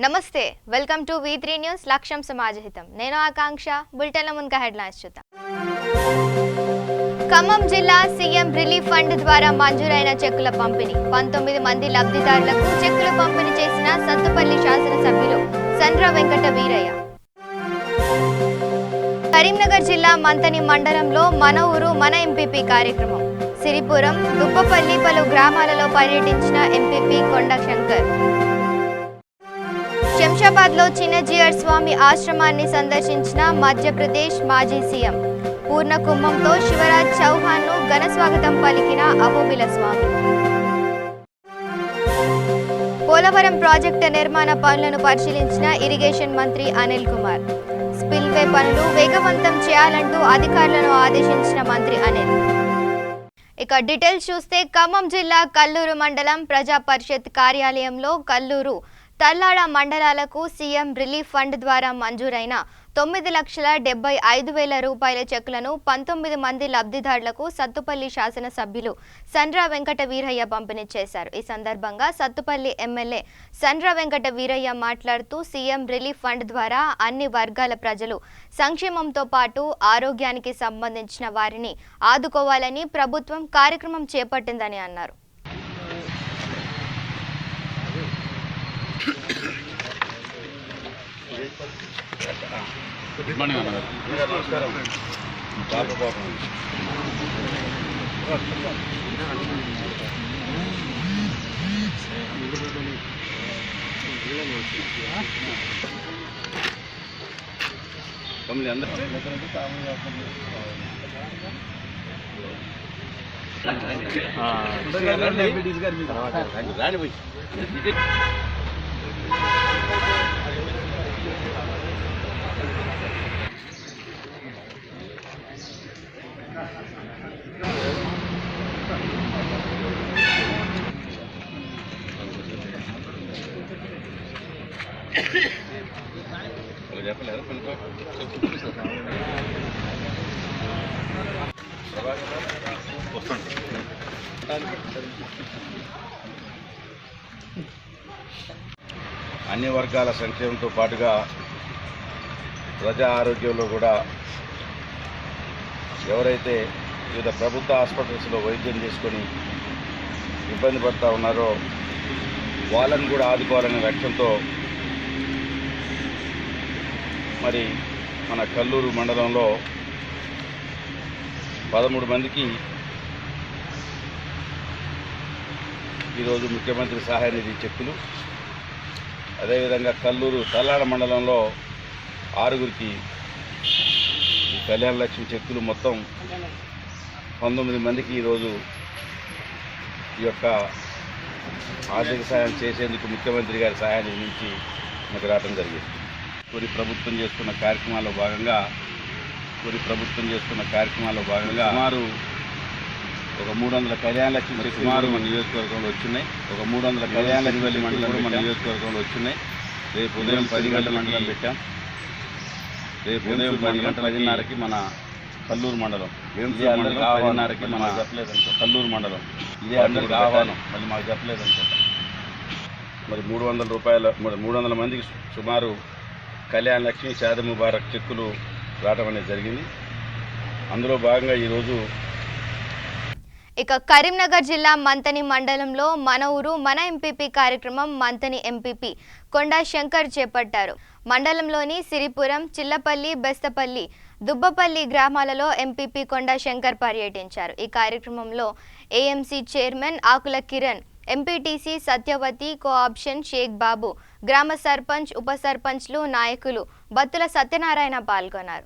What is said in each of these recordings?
నమస్తే welcome to V3 news లక్ష్యం సమాజహితం నేను ఆకాంక్ష బులెటిన్ల ముందుగా హెడ్లైన్స్ చూద్దాం ఖమ్మం జిల్లా సీఎం రిలీఫ్ ఫండ్ ద్వారా మంజూరైన చెక్కుల పంపిణీ 19 మంది లబ్ధిదారులకు చెక్కులు పంపిణీ చేసిన సత్తుపల్లి శాసనసభ్యులు సండ్ర వెంకట వీరయ్య కరీంనగర్ జిల్లా మంతని మండలంలో మన ఊరు మన ఎంపీపీ కార్యక్రమం సిరిపురం దుప్పపల్లి పలు గ్రామాలలో పర్యటించిన ఎంపీపీ కొండ శంకర్ శంషాబాద్ లో చిన్నజీయర్ స్వామి ఆశ్రమాన్ని సందర్శించిన మధ్యప్రదేశ్ మాజీ సీఎం పూర్ణ కుంభంతో శివరాజ్ చౌహాన్ ను ఘన స్వాగతం పలికిన అహోబిల స్వామి పోలవరం ప్రాజెక్టు నిర్మాణ పనులను పరిశీలించిన ఇరిగేషన్ మంత్రి అనిల్ కుమార్ స్పిల్వే పనులు వేగవంతం చేయాలంటూ అధికారులను ఆదేశించిన మంత్రి అనిల్ ఇక డీటెయిల్స్ చూస్తే ఖమ్మం జిల్లా కల్లూరు మండలం ప్రజా పరిషత్ కార్యాలయంలో కల్లూరు తల్లాడ మండలాలకు సీఎం రిలీఫ్ ఫండ్ ద్వారా మంజూరైన 9,75,000 రూపాయల చెక్కులను 19 మంది లబ్ధిదారులకు సత్తుపల్లి శాసనసభ్యులు సండ్ర వెంకట వీరయ్య పంపిణీ చేశారు. ఈ సందర్భంగా సత్తుపల్లి ఎమ్మెల్యే సండ్ర వెంకట వీరయ్య మాట్లాడుతూ సీఎం రిలీఫ్ ఫండ్ ద్వారా అన్ని వర్గాల ప్రజలు సంక్షేమంతో పాటు ఆరోగ్యానికి సంబంధించిన వారిని ఆదుకోవాలని ప్రభుత్వం కార్యక్రమం చేపట్టిందని అన్నారు. గుడ్ మార్నింగ్ అన్నగారు. నమస్కారం. రాని అన్ని వర్గాల సంక్షేమంతో పాటుగా ప్రజా ఆరోగ్యంలో కూడా ఎవరైతే వివిధ ప్రభుత్వ హాస్పిటల్స్లో వైద్యం చేసుకొని ఇబ్బంది పడుతూ ఉన్నారో వాళ్ళని కూడా ఆదుకోవాలనే లక్ష్యంతో మరి మన కల్లూరు మండలంలో 13 మందికి ఈరోజు ముఖ్యమంత్రి సహాయ నిధి చెక్కులు, అదేవిధంగా కల్లూరు తల్లాడ మండలంలో 6గురికి కళ్యాణ లక్ష్మి చెక్కులు మొత్తం 19 మందికి ఈరోజు ఈ యొక్క ఆర్థిక సాయం చేసేందుకు ముఖ్యమంత్రి గారి సహాయాన్ని నుంచి మనకు రావడం జరిగింది. కొన్ని ప్రభుత్వం చేస్తున్న కార్యక్రమాల్లో భాగంగా సుమారు ఒక 300 కళ్యాణ లక్ష్మి సుమారు మన నియోజకవర్గంలో వచ్చినాయి. ఒక 300 కళ్యాణ లక్ష్మి మండలం మన నియోజకవర్గంలో వచ్చినాయి. రేపు ఉదయం 10 గంటల మండలం పెట్టాం. రేపు ఉదయం 10:10కి మన కల్లూరు మండలం, 10:30కి మన కల్లూరు మండలం. ఇదే అందరికి ఆహ్వానం, మళ్ళీ మాకు చెప్పలేదనుకుంటా. మరి 300 మందికి సుమారు కళ్యాణ లక్ష్మి షాదీ ముబారక్ చెక్కులు రావడం అనేది జరిగింది. అందులో భాగంగా ఈరోజు ఇక కరీంనగర్ జిల్లా మంతని మండలంలో మన ఊరు మన ఎంపీపీ కార్యక్రమం మంతని ఎంపీపీ కొండ శంకర్ చేపట్టారు. మండలంలోని సిరిపురం, చిల్లపల్లి, బెస్తపల్లి, దుబ్బపల్లి గ్రామాలలో ఎంపీపీ కొండ శంకర్ పర్యటించారు. ఈ కార్యక్రమంలో ఏఎంసీ చైర్మన్ ఆకుల కిరణ్, ఎంపీటీసీ సత్యవతి, కోఆప్షన్ షేక్ బాబు, గ్రామ సర్పంచ్, ఉప సర్పంచ్లు, నాయకులు, బత్తుల సత్యనారాయణ పాల్గొన్నారు.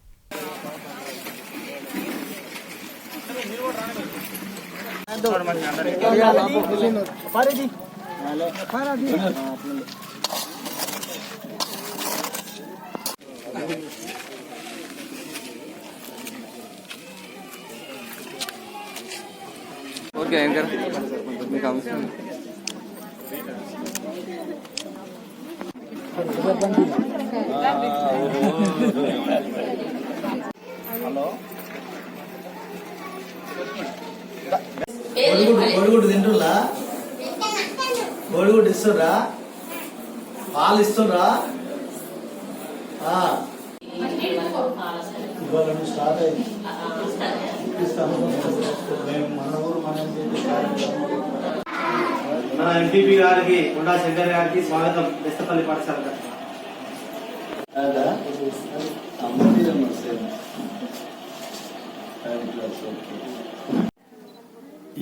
కోడిగుడ్డు తింటున్నా కోడిగుడ్డు ఇస్తుర్రా పాలు ఇస్తుండ్రా ఇవాళ నుంచి స్టార్ట్ అయింది. మేము మన ఊరు మన ఎంపీపీ గారికి కొండా శంకర్ గారికి స్వాగతం. బెస్తపల్లి పాఠశాల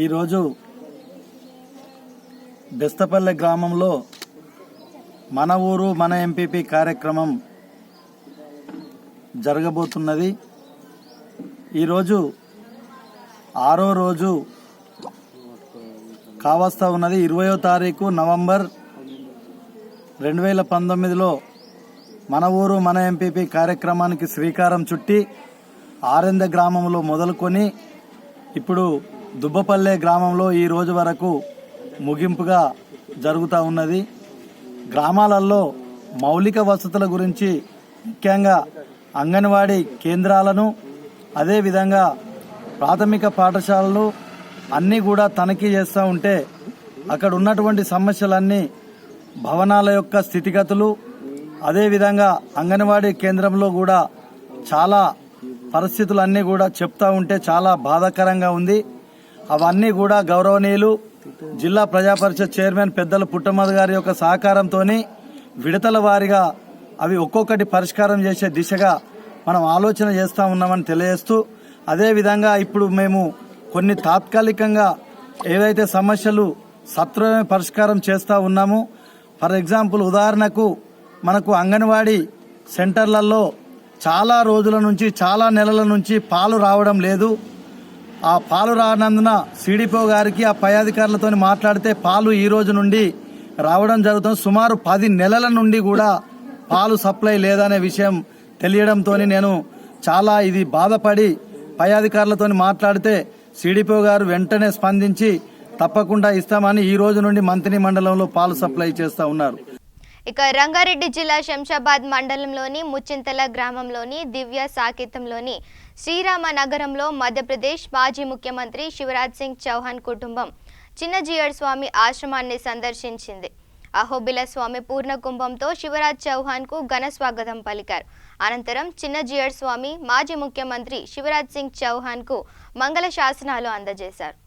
ఈరోజు బెస్తపల్లి గ్రామంలో మన ఊరు మన ఎంపీపీ కార్యక్రమం జరగబోతున్నది. ఈరోజు 6వ రోజు కావస్తా ఉన్నది. 20వ తారీఖు నవంబర్ 2019లో మన ఊరు మన ఎంపీపీ కార్యక్రమానికి శ్రీకారం చుట్టి ఆరెంద గ్రామంలో మొదలుకొని ఇప్పుడు దుబ్బపల్లె గ్రామంలో ఈ రోజు వరకు ముగింపుగా జరుగుతూ ఉన్నది. గ్రామాలలో మౌలిక వసతుల గురించి ముఖ్యంగా అంగన్వాడీ కేంద్రాలను అదేవిధంగా ప్రాథమిక పాఠశాలలు అన్నీ కూడా తనిఖీ చేస్తూ ఉంటే అక్కడ ఉన్నటువంటి సమస్యలన్నీ భవనాల యొక్క స్థితిగతులు అదేవిధంగా అంగన్వాడీ కేంద్రంలో కూడా చాలా పరిస్థితులన్నీ కూడా చెప్తా ఉంటే చాలా బాధాకరంగా ఉంది. అవన్నీ కూడా గౌరవనీయులు జిల్లా ప్రజాపరిషత్ చైర్మన్ పెద్దల పుట్టమధు గారి యొక్క సహకారంతో విడతల వారీగా అవి ఒక్కొక్కటి పరిష్కారం చేసే దిశగా మనం ఆలోచన చేస్తూ ఉన్నామని తెలియజేస్తూ అదేవిధంగా ఇప్పుడు మేము కొన్ని తాత్కాలికంగా ఏవైతే సమస్యలు సత్వరమే పరిష్కారం చేస్తూ ఉన్నాము. ఫర్ ఎగ్జాంపుల్ ఉదాహరణకు మనకు అంగన్వాడీ సెంటర్లలో చాలా రోజుల నుంచి చాలా నెలల నుంచి పాలు రావడం లేదు. ఆ పాలు రానందున సిడిపో గారికి ఆ పై అధికారులతో మాట్లాడితే పాలు ఈ రోజు నుండి రావడం జరుగుతుంది. సుమారు 10 నెలల నుండి కూడా పాలు సప్లై లేదనే విషయం తెలియడంతో నేను చాలా ఇది బాధపడి పై అధికారులతో మాట్లాడితే సిడిపో గారు వెంటనే స్పందించి తప్పకుండా ఇస్తామని ఈ రోజు నుండి మంత్రి మండలంలో పాలు సప్లై చేస్తూ ఉన్నారు. ఇక రంగారెడ్డి జిల్లా శంషాబాద్ మండలంలోని ముచ్చింతల గ్రామంలోని దివ్య సాకేతంలోని శ్రీరామ నగరంలో మధ్యప్రదేశ్ మాజీ ముఖ్యమంత్రి శివరాజ్ సింగ్ చౌహాన్ కుటుంబం చిన్నజీయర్ స్వామి ఆశ్రమాన్ని సందర్శించింది. అహోబిల స్వామి పూర్ణ కుంభంతో శివరాజ్ చౌహాన్ కు ఘన స్వాగతం పలికారు. అనంతరం చిన్నజీయర్ స్వామి మాజీ ముఖ్యమంత్రి శివరాజ్ సింగ్ చౌహాన్ కు మంగళ శాసనాలు అందజేశారు.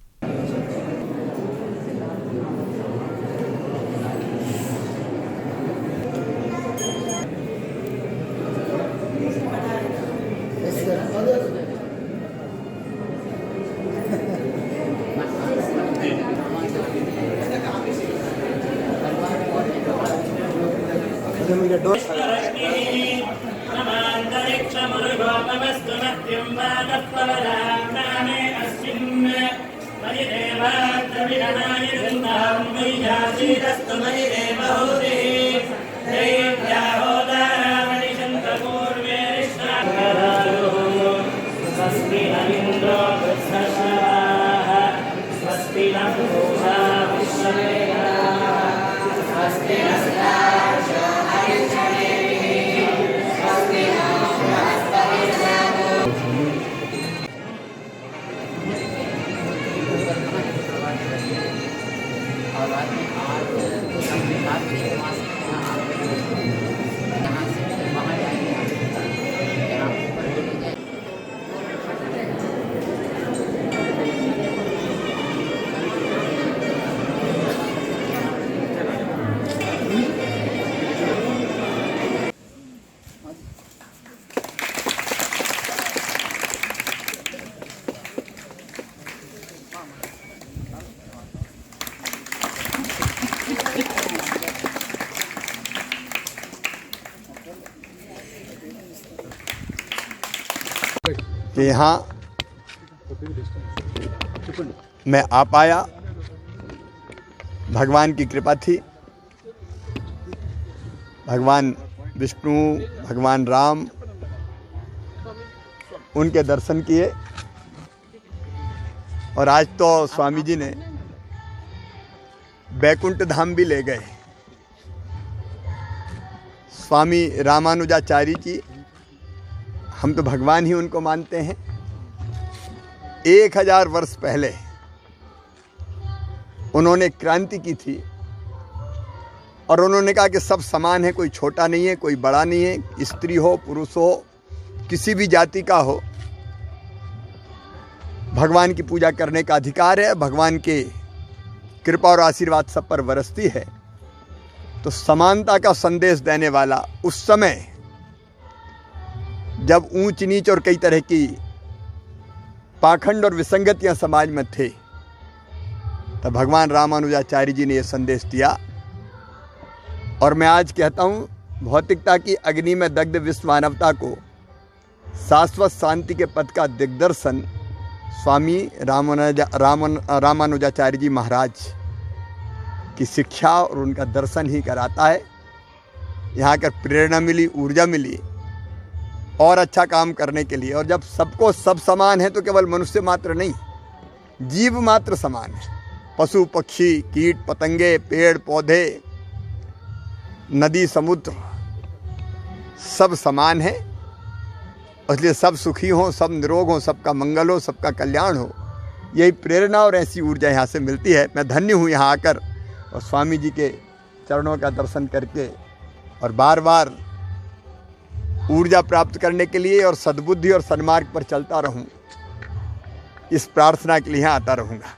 कि यहाँ मैं आ पाया, भगवान की कृपा थी। भगवान विष्णु, भगवान राम, उनके दर्शन किए और आज तो स्वामी जी ने बैकुंठ धाम भी ले गए। स्वामी रामानुजाचार्य जी, हम तो भगवान ही उनको मानते हैं। 1000 वर्ष पहले उन्होंने क्रांति की थी और उन्होंने कहा कि सब समान है, कोई छोटा नहीं है, कोई बड़ा नहीं है, स्त्री हो पुरुष हो किसी भी जाति का हो, भगवान की पूजा करने का अधिकार है। भगवान के कृपा और आशीर्वाद सब पर बरसती है। तो समानता का संदेश देने वाला उस समय जब ऊंच नीच और कई तरह की पाखंड और विसंगतियां समाज में थे, तब भगवान रामानुजाचार्य जी ने यह संदेश दिया। और मैं आज कहता हूँ, भौतिकता की अग्नि में दग्ध विश्व मानवता को शाश्वत शांति के पथ का दिग्दर्शन स्वामी रामानुजाचार्य जी महाराज की शिक्षा और उनका दर्शन ही कराता है। यहाँ कर प्रेरणा मिली, ऊर्जा मिली और अच्छा काम करने के लिए। और जब सबको सब समान है तो केवल मनुष्य मात्र नहीं, जीव मात्र समान है। पशु पक्षी कीट पतंगे पेड़ पौधे नदी समुद्र सब समान है। इसलिए सब सुखी हों, सब निरोग हों, सबका मंगल हो, सबका कल्याण हो। यही प्रेरणा और ऐसी ऊर्जा यहाँ से मिलती है। मैं धन्य हूँ यहाँ आकर और स्वामी जी के चरणों का दर्शन करके और बार बार ऊर्जा प्राप्त करने के लिए और सद्बुद्धि और सन्मार्ग पर चलता रहूं, इस प्रार्थना के लिए आता रहूंगा।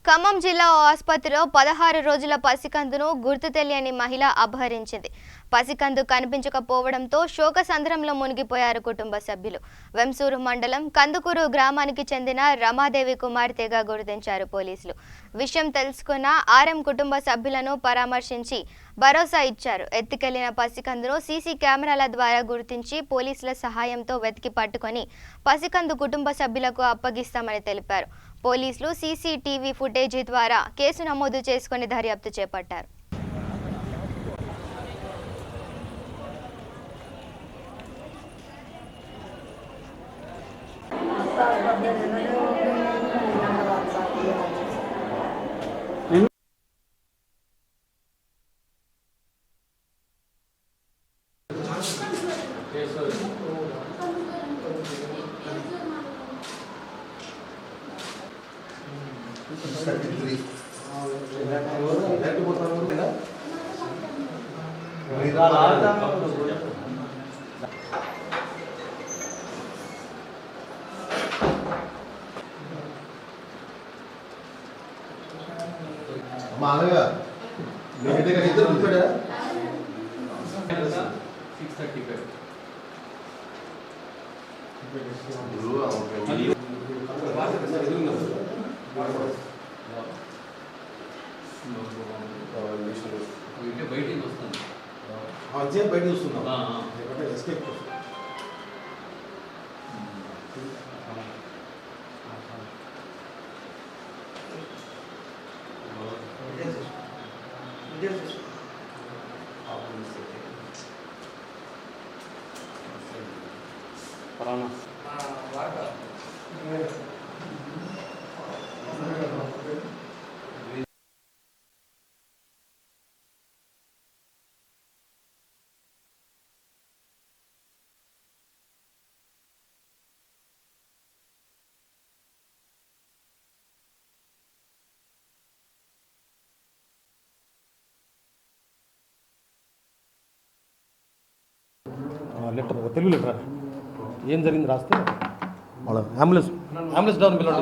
ఖమ్మం జిల్లా ఆసుపత్రిలో 16 రోజుల పసికందును గుర్తు తెలియని మహిళ అపహరించింది. పసికందు కనిపించకపోవడంతో శోకసంద్రంలో మునిగిపోయారు కుటుంబ సభ్యులు. వెంసూరు మండలం కందుకూరు గ్రామానికి చెందిన రమాదేవి కుమార్తెగా గుర్తించారు పోలీసులు. విషయం తెలుసుకున్న ఆర్ఎం కుటుంబ సభ్యులను పరామర్శించి భరోసా ఇచ్చారు. ఎత్తుకెళ్లిన పసికందును సీసీ కెమెరాల ద్వారా గుర్తించి పోలీసుల సహాయంతో వెతికి పట్టుకొని పసికందు కుటుంబ సభ్యులకు అప్పగిస్తామని తెలిపారు. పోలీసులు సీసీటీవీ ఫుటేజీ ద్వారా కేసు నమోదు చేసుకుని దర్యాప్తు చేపట్టారు. మామయ్య మీ దగ్గర ఇద్దరు ఉంటాడా 6:35 బయటికి వస్తాను. అదే బయటికి వస్తున్నా. ఎస్కేప్ లెటర్ తెలుగు లెటర్ ఏం జరిగింది రాస్తే వాళ్ళ అంబులెన్స్ డౌన్ పిల్లలు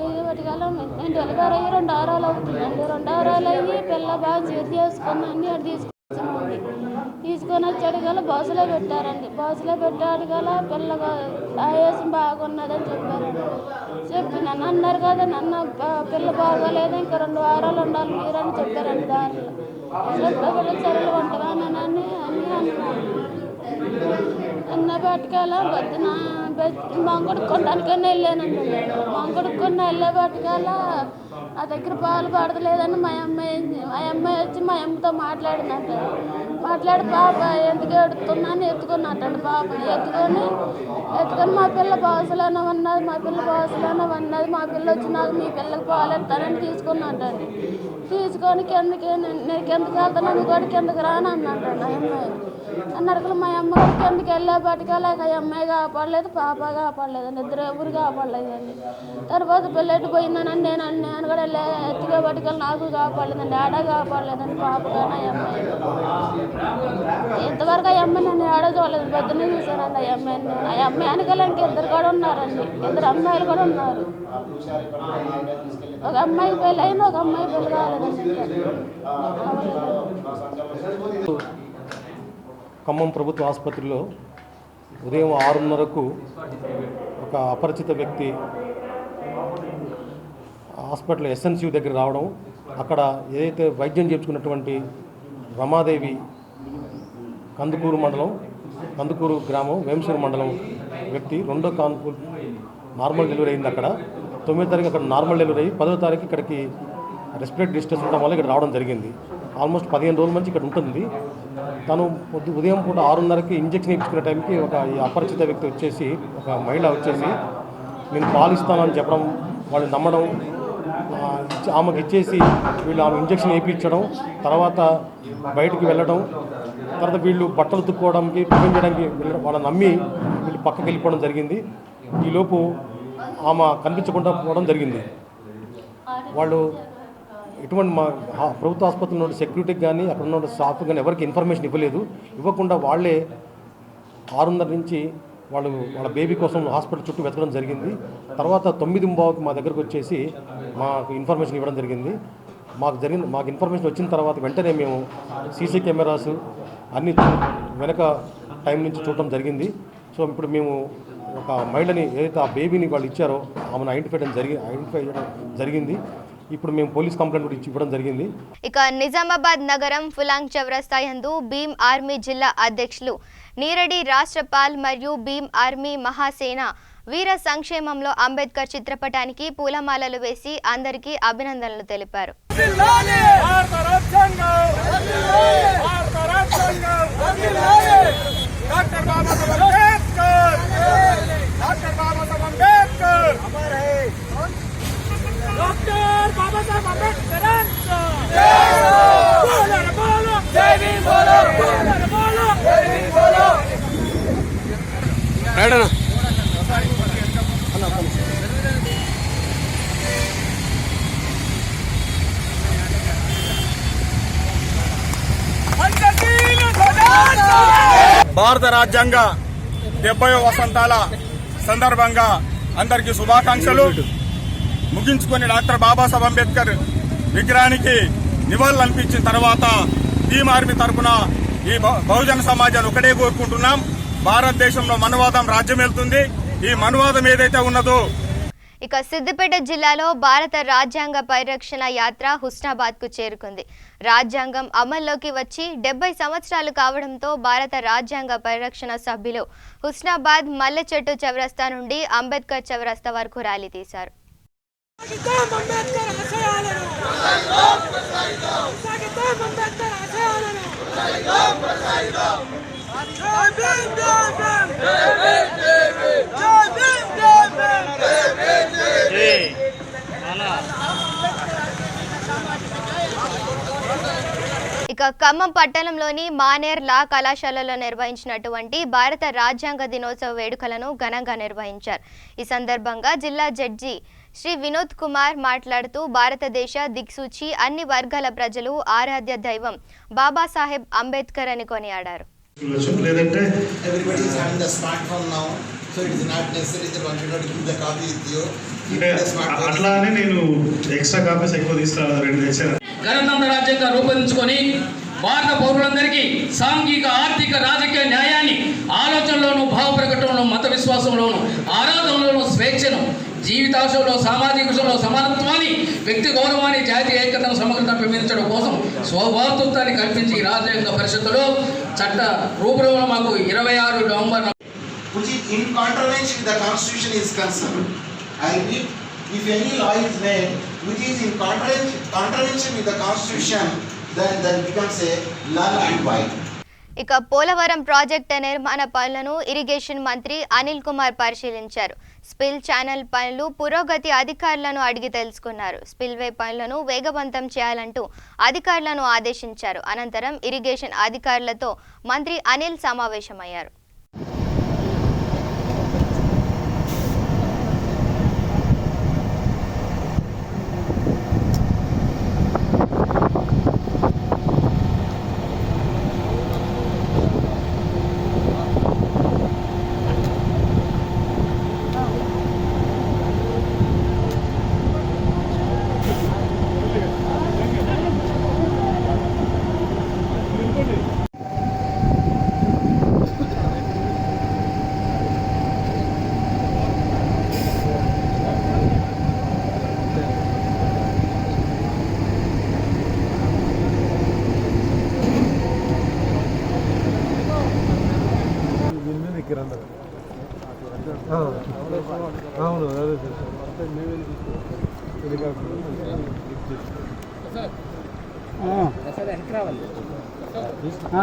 ఏదో పట్టుకాలం నేను డెలివరీ అయ్యి 2 వారాలు అవుతుందండి. 2 వారాలు అయ్యి పిల్ల బాగా చేతి చేసుకున్నాను. అటు తీసుకొని వచ్చాడు గల బస్సులో పెట్టారండి. బస్సులో పెట్టాడు గల పిల్ల ఆయాసం బాగున్నదని చెప్పారండి. చెప్పి నన్ను అన్నారు కదా, నన్ను పిల్ల బాగోలేదు, ఇంకా 2 వారాలు ఉండాలి మీరని చెప్పారండి. దారిలో చెప్పగల చర్యలు ఉంటానని అన్నీ అన్నాను. అన్న పట్టుకెళ్ళ పొద్దున మంగడుక్కోడానికన్నా వెళ్ళానండి. మంగడుక్కొని వెళ్ళే పట్టుకెళ్ళ నా దగ్గర పాలు పడతలేదని మా అమ్మాయి వచ్చి మా అమ్మతో మాట్లాడిందంట. మాట్లాడి పాప ఎందుకు ఎడుతున్నాను ఎత్తుకున్నట్టండి. పాప ఎత్తుకొని మా పిల్ల బాసులోనే ఉన్నది, మా పిల్ల బాసులోనే ఉన్నది, మా పిల్ల వచ్చి నాకు మీ పిల్లకి పాలు ఎత్తానని తీసుకున్నట్టండి. తీసుకొని కిందకి నేను కిందకి వెళ్తాను, నువ్వు కూడా కిందకి రాను అన్నట్టండి. ఆ అమ్మాయి అన్నట్లు మా అమ్మగారి కిందకి వెళ్ళేపాటికలాగ ఆ అమ్మాయి కాపాడలేదు, పాప కాపాడలేదండి, ఇద్దరు ఎవరు కాపాడలేదండి. తర్వాత పిల్లెట్టు పోయిందనండి నేను కూడా వెళ్ళే ఎత్తుగా పట్టుకెళ్ళి నాకు కాపాడలేదండి, ఆడ కాపాడలేదండి, పాప కానీ ఆ అమ్మాయి. ఇంతవరకు ఆ అమ్మాయి నన్ను ఆడ చూడలేదు, పొద్దున్నే చూశానండి ఆ అమ్మాయిని. ఆ అమ్మాయి వెనకాల ఇద్దరు కూడా ఉన్నారండి, ఇద్దరు అమ్మాయిలు కూడా ఉన్నారు. ఒక అమ్మాయి పెళ్ళి అయింది, ఒక అమ్మాయి పెళ్ళి కాలేదండి. ఖమ్మం ప్రభుత్వ ఆసుపత్రిలో ఉదయం 6:30కు ఒక అపరిచిత వ్యక్తి హాస్పిటల్ ఎస్ఎన్సీ దగ్గర రావడం, అక్కడ ఏదైతే వైద్యం చేర్చుకున్నటువంటి రమాదేవి కందుకూరు గ్రామం వేంసూరు మండలం వ్యక్తి రెండో కాన్పు నార్మల్ డెలివరీ అయింది. అక్కడ 9వ తారీఖు అక్కడ నార్మల్ డెలివరీ అయ్యి 10వ తారీఖు ఇక్కడికి రెస్పిరేటరీ డిస్టెన్స్ ఉండడం వల్ల ఇక్కడ రావడం జరిగింది. ఆల్మోస్ట్ 15 రోజుల నుంచి ఇక్కడ ఉంటుంది. తను ఉదయం పూట 6:30కి ఇంజక్షన్ ఇచ్చుకునే టైంకి ఒక ఈ అపరిచిత వ్యక్తి వచ్చేసి, ఒక మహిళ వచ్చేసి నేను పాలు ఇస్తానని చెప్పడం, వాళ్ళు నమ్మడం, ఆమెకు ఇచ్చేసి వీళ్ళు ఆమె ఇంజక్షన్ వేయించడం, తర్వాత బయటికి వెళ్ళడం, తర్వాత వీళ్ళు బట్టలు తుక్కోవడానికి టిఫిన్ చేయడానికి వాళ్ళని నమ్మి వీళ్ళు పక్కకి వెళ్ళిపోవడం జరిగింది. ఈలోపు ఆమె కనిపించకుండా పోవడం జరిగింది. వాళ్ళు ఎటువంటి మా ప్రభుత్వ ఆసుపత్రిలో ఉన్న సెక్యూరిటీకి కానీ అక్కడ ఉన్న స్టాఫ్ కానీ ఎవరికి ఇన్ఫర్మేషన్ ఇవ్వకుండా వాళ్ళే 6:30 నుంచి వాళ్ళ బేబీ కోసం హాస్పిటల్ చుట్టూ వెతకడం జరిగింది. తర్వాత 9:15కి మా దగ్గరకు వచ్చేసి మాకు ఇన్ఫర్మేషన్ ఇవ్వడం జరిగింది. మాకు ఇన్ఫర్మేషన్ వచ్చిన తర్వాత వెంటనే మేము సీసీ కెమెరాస్ అన్ని వెనక టైం నుంచి చూడటం జరిగింది. సో ఇప్పుడు మేము ఒక మహిళని ఏదైతే ఆ బేబీని వాళ్ళు ఇచ్చారో ఆమెను ఐడెంటిఫై చేయడం జరిగింది. ఇప్పుడు మేము పోలీస్ కంప్లైంట్ కూడా ఇవ్వడం జరిగింది. ఇక నిజామాబాద్ నగరం ఫులాంగ్ చౌరస్తా యందు భీమ్ ఆర్మీ జిల్లా అధ్యక్షులు నీరడి రాష్ట్రపాల్ మరియు భీమ్ ఆర్మీ మహాసేన వీర సంక్షేమంలో అంబేద్కర్ చిత్రపటానికి పూలమాలలు వేసి అందరికీ అభినందనలు తెలిపారు. భారత రాజ్యాంగ 70వ వసంతాల సందర్భంగా అందరికీ శుభాకాంక్షలు. ముగించుకొని డాక్టర్ బాబాసాహెబ్ అంబేద్కర్ విగ్రహానికి నివాళులు అర్పించిన తర్వాత భీమ్ ఆర్మీ తరఫున ఈ బహుజన సమాజాన్ని ఒకటే కోరుకుంటున్నాం. భారతదేశంలో మనువాదం రాజ్యమేలుతుంది. ఈ మనువాదం ఏదైతే ఉన్నదో. ఇక సిద్దిపేట జిల్లాలో భారత రాజ్యాంగ పరిరక్షణ యాత్ర హుస్నాబాద్ కు చేరుకుంది. రాజ్యాంగం అమల్లోకి వచ్చి 70 సంవత్సరాలు కావడంతో భారత రాజ్యాంగ పరిరక్షణ సభ్యులు హుస్నాబాద్ మల్లెచెట్టు చౌరస్తా నుండి అంబేద్కర్ చౌరస్తా వరకు ర్యాలీ తీశారు. ఇక ఖమ్మం పట్టణంలోని మానేర్ లా కళాశాలలో నిర్వహించినటువంటి భారత రాజ్యాంగ దినోత్సవ వేడుకలను ఘనంగా నిర్వహించారు. ఈ సందర్భంగా జిల్లా జడ్జి శ్రీ వినోద్ కుమార్ మాట్లాడుతూ భారతదేశ దిక్సూచి అన్ని వర్గాల ప్రజలు ఆరాధ్య దైవం బాబాసాహెబ్ అంబేద్కర్ అని కొనియాడారు. గణతంత్ర రాజ్యంగా రూపొందించుకొని భారత పౌరులందరికీ సాంఘిక, ఆర్థిక, రాజకీయ న్యాయాన్ని ఆలోచనలోను, భావ ప్రకటనలో, మత విశ్వాసంలోను, ఆరాధనలోను స్వేచ్ఛను, జీవితాశంలో, సామాజిక విషయంలో సమానత్వాన్ని, వ్యక్తి గౌరవాన్ని, జాతీయ ఐక్యతను, సమగ్రతను పెంపొందించడం కోసం స్వభావత్వాన్ని కల్పించి రాజ్యాంగ పరిషత్తులో చట్ట రూపంలో మాకు 26 November which is in contravention with the constitution is concerned. And if any law is made which is in contravention with the constitution, then that becomes a null and void. ఇక పోలవరం ప్రాజెక్టు నిర్మాణ పనులను irrigation మంత్రి అనిల్ కుమార్ పరిశీలించారు. Spill channel పనులు పురోగతి అధికారులను అడిగి తెలుసుకున్నారు. స్పిల్వే పనులను వేగవంతం చేయాలంటూ అధికారులను ఆదేశించారు. అనంతరం ఇరిగేషన్ అధికారులతో మంత్రి అనిల్ సమావేశమయ్యారు.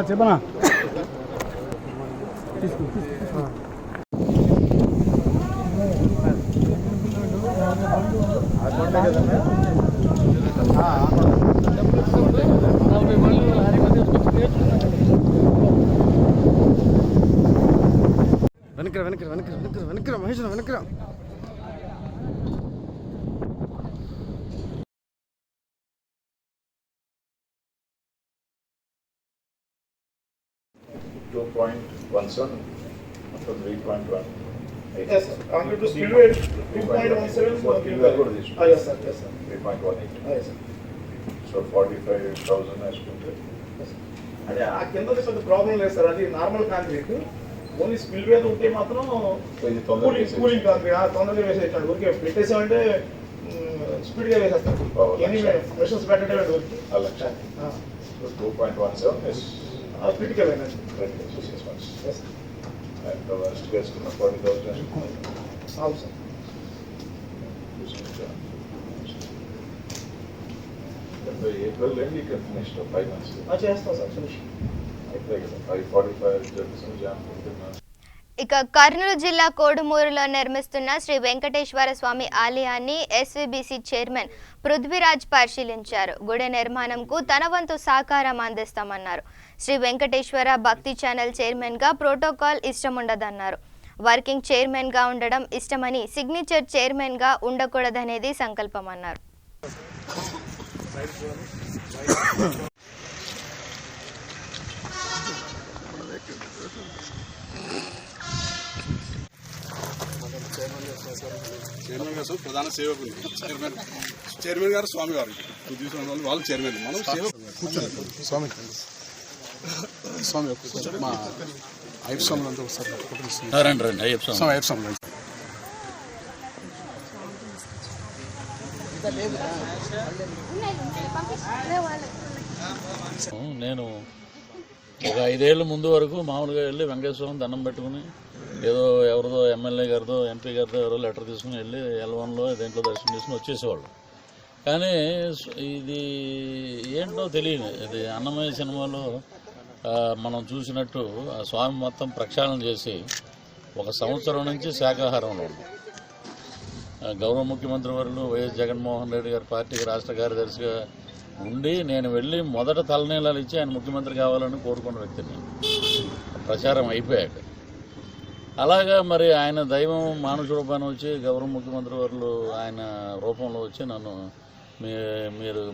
చెప్పనా వెనక్కి మహేష్ వెనక్కి Yes, sir. Only to spillway 2.17. Yes, sir. Yes, sir. 3.18. Yes, sir. So 45,000 as compared. అంటే ఆ కింద పెద్ద ప్రాబ్లం లేదు సార్, అది నార్మల్ కాంక్రీట్. ఓన్లీ స్పిల్వే ఉంటే మాత్రం కూలింగ్ కాంక్రీట్ తొందరగా వేసేసాడు. ఊరికే పెట్టేసామంటే స్పీడ్గా వేసేస్తాడు. ఎన్ని మెషిన్స్ పెట్టడం ఊరికి 2.17 is క్రిటికల్ అయినది. critical 6 months. And the worst case to 40,000. అవును sir. April end you can finish the 5 months. చేస్తాం సార్ ఫినిష్. అయితే 545 జరుగుతుంది జామ్ ఉంటుంది. ఇక కర్నూలు జిల్లా కోడుమూరులో నిర్మిస్తున్న శ్రీ వెంకటేశ్వర స్వామి ఆలయాన్ని ఎస్వీబీసీ చైర్మన్ పృథ్వీరాజ్ పరిశీలించారు. గుడి నిర్మాణంకు తన వంతు సహకారం అందిస్తామన్నారు. శ్రీ వెంకటేశ్వర భక్తి ఛానల్ చైర్మన్గా ప్రోటోకాల్ ఇష్టముండదన్నారు. వర్కింగ్ చైర్మన్గా ఉండడం ఇష్టమని, సిగ్నేచర్ చైర్మన్గా ఉండకూడదనేది సంకల్పమన్నారు. చైర్మన్ గారు ప్రధాన సేవకులు, చైర్మన్ గారు స్వామి గారు వాళ్ళు చైర్మన్, మనం సేవ కూర్చోండి. స్వామి స్వామి మా ఐదు స్వాములు అంతా ఒకసారి రండి ఐదు స్వాములు. నేను ఒక 5 ఏళ్ళ ముందు వరకు మామూలుగా వెళ్ళి వెంకటేశ్వరం దండం పెట్టుకుని ఏదో ఎవరిదో ఎమ్మెల్యే గారితో ఎంపీ గారితో ఎవరో లెటర్ తీసుకుని వెళ్ళి L1లో దేంట్లో దర్శనం చేసుకుని వచ్చేసేవాళ్ళు. కానీ ఇది ఏంటో తెలియదు. ఇది అన్నమయ్య సినిమాలో మనం చూసినట్టు ఆ స్వామి మొత్తం ప్రక్షాళన చేసి 1 సంవత్సరం నుంచి శాకాహారంలో ఉంది. గౌరవ ముఖ్యమంత్రి వర్యులు వైఎస్ జగన్మోహన్ రెడ్డి గారి పార్టీకి రాష్ట్ర కార్యదర్శిగా ఉండి నేను వెళ్ళి మొదట తలనీలాలు ఇచ్చి ఆయన ముఖ్యమంత్రి కావాలని కోరుకున్న వ్యక్తిని ప్రచారం అయిపోయాక. అలాగా మరి ఆయన దైవం మానుష రూపాన్ని వచ్చి గౌరవ ముఖ్యమంత్రి వర్యులు ఆయన రూపంలో వచ్చి నన్ను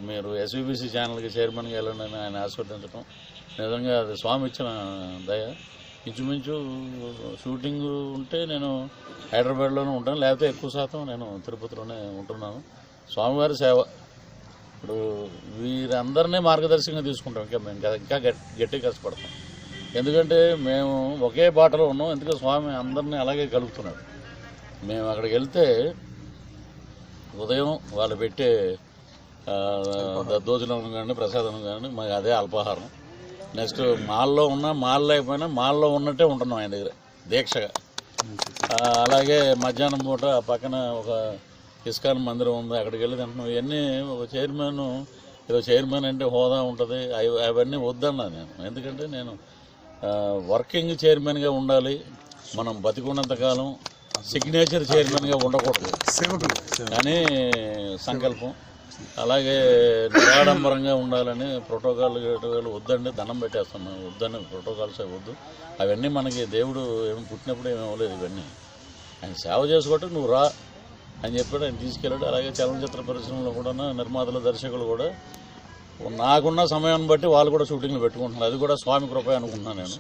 మీరు ఎస్వీబీసీ ఛానల్కి చైర్మన్గా వెళ్ళండి అని ఆయన ఆస్వాదించడం నిజంగా అది స్వామి ఇచ్చిన దయ. ఇంచుమించు షూటింగ్ ఉంటే నేను హైదరాబాద్లోనే ఉంటాను, లేకపోతే ఎక్కువ శాతం నేను తిరుపతిలోనే ఉంటున్నాను. స్వామివారి సేవ ఇప్పుడు వీరందరినీ మార్గదర్శకంగా తీసుకుంటాం. ఇంకా గట్టిగా కష్టపడతాం. ఎందుకంటే మేము ఒకే బాటలో ఉన్నాం. ఎందుకంటే స్వామి అందరినీ అలాగే కలుపుతున్నాడు. మేము అక్కడికి వెళ్తే ఉదయం వాళ్ళు పెట్టే దద్దోజనం కానీ ప్రసాదం కానీ మాకు అదే అల్పాహారం. నెక్స్ట్ మాల్లో ఉన్నా మాల్లో అయిపోయినా మాల్లో ఉన్నట్టే ఉంటున్నాం ఆయన దగ్గర దీక్షగా. అలాగే మధ్యాహ్నం పూట పక్కన ఒక ఇస్కాన్ మందిరం ఉంది, అక్కడికి వెళ్ళి తింటున్నాం. ఇవన్నీ ఒక చైర్మన్ ఏదో చైర్మన్ అంటే హోదా ఉంటుంది, అవన్నీ వద్దన్నా నేను. ఎందుకంటే నేను వర్కింగ్ చైర్మన్గా ఉండాలి. మనం బతికున్నంతకాలం సిగ్నేచర్ చైర్మన్గా ఉండకూడదు కానీ సంకల్పం. అలాగే నిరాడంబరంగా ఉండాలని ప్రోటోకాల్ వద్దండి, దండం పెట్టేస్తాం మేము. వద్దని ప్రోటోకాల్స్ వద్దు, అవన్నీ మనకి దేవుడు ఏమి పుట్టినప్పుడు ఏమి అవ్వలేదు. ఇవన్నీ ఆయన సేవ చేసుకోవటం నువ్వు రా అని చెప్పాడు, ఆయన తీసుకెళ్ళాడు. అలాగే చలనచిత్ర పరిశ్రమలో కూడా నిర్మాతలు, దర్శకులు కూడా నాకున్న సమయాన్ని బట్టి వాళ్ళు కూడా షూటింగ్లు పెట్టుకుంటున్నారు. అది కూడా స్వామి కృప అనుకుంటున్నాను నేను.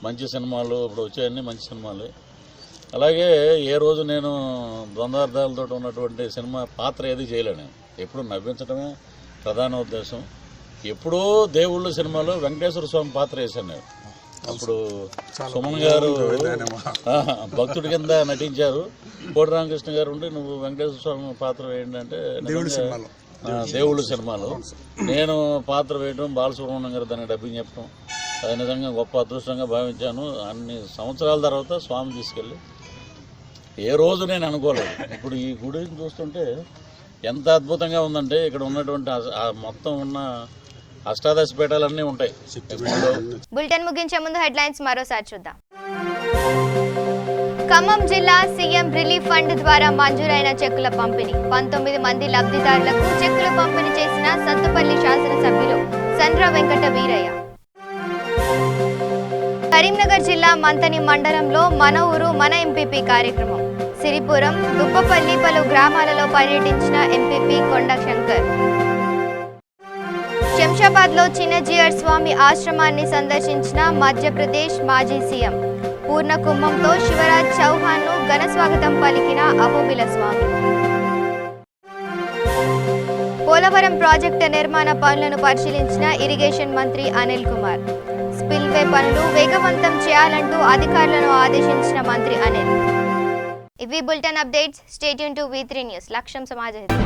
మంచి సినిమాలు ఇప్పుడు వచ్చాయన్నీ మంచి సినిమాలు. అలాగే ఏ రోజు నేను ద్వంద్వార్థాలతో ఉన్నటువంటి సినిమా పాత్ర ఏది చేయలేను. ఎప్పుడు నవ్వించడమే ప్రధాన ఉద్దేశం. ఎప్పుడో దేవుళ్ళ సినిమాలో వెంకటేశ్వర స్వామి పాత్ర వేశాను నేను. అప్పుడు సుమన్ గారు భక్తుడి కింద నటించారు. కోటి రామకృష్ణ గారు ఉండి నువ్వు వెంకటేశ్వర స్వామి పాత్ర వేయండి దేవుళ్ళ సినిమాలో నేను పాత్ర వేయడం, బాలసుబ్రహ్మణ్యం గారు దాన్ని డబ్బింగ్ చెప్పడం, అది నిజంగా గొప్ప అదృష్టంగా భావించాను. అన్ని సంవత్సరాల తర్వాత స్వామి తీసుకెళ్ళి ఏ రోజు నేను అనుకోలేదు. ఇప్పుడు ఈ గుడిని చూస్తుంటే ఎంత అద్భుతంగా ఉందంటే ఇక్కడ ఉన్నటువంటి మొత్తం ఉన్న అష్టాదశ పీఠాలన్నీ ఉంటాయి. బులెటిన్ ముగించే ముందు హెడ్లైన్స్ మరోసారి చూద్దాం. ఖమ్మం జిల్లా సీఎం రిలీఫ్ ఫండ్ ద్వారా మంజూరైన చెక్కుల పంపిణీ. 19 మంది లబ్ధిదారులకు చెక్కులు పంపిణీ చేసిన సత్తుపల్లి శాసనసభ్యులు సంద్ర వెంకట వీరయ్య. కరీంనగర్ జిల్లా మంతని మండలంలో మన ఊరు మన ఎంపీపీ కార్యక్రమం. సిరిపురం, దుబ్బపల్లి పలు గ్రామాలలో పర్యటించిన ఎంపీపీ కొండా శంకర్. శంషాబాద్లో చిన్నజీయర్ స్వామి ఆశ్రమాన్ని సందర్శించిన మధ్యప్రదేశ్ మాజీ సీఎం. పూర్ణ కుంభంతో శివరాజ్ చౌహాన్ను ఘన స్వాగతం పలికిన అహోబిల స్వామి. పోలవరం ప్రాజెక్టు నిర్మాణ పనులను పరిశీలించిన ఇరిగేషన్ మంత్రి అనిల్ కుమార్. స్పిల్వే పనులు వేగవంతం చేయాలంటూ అధికారులను ఆదేశించిన మంత్రి అనిల్. ఇవి bulletin updates. Stay tune to V3 news. లక్ష్యం సమాజ హితం.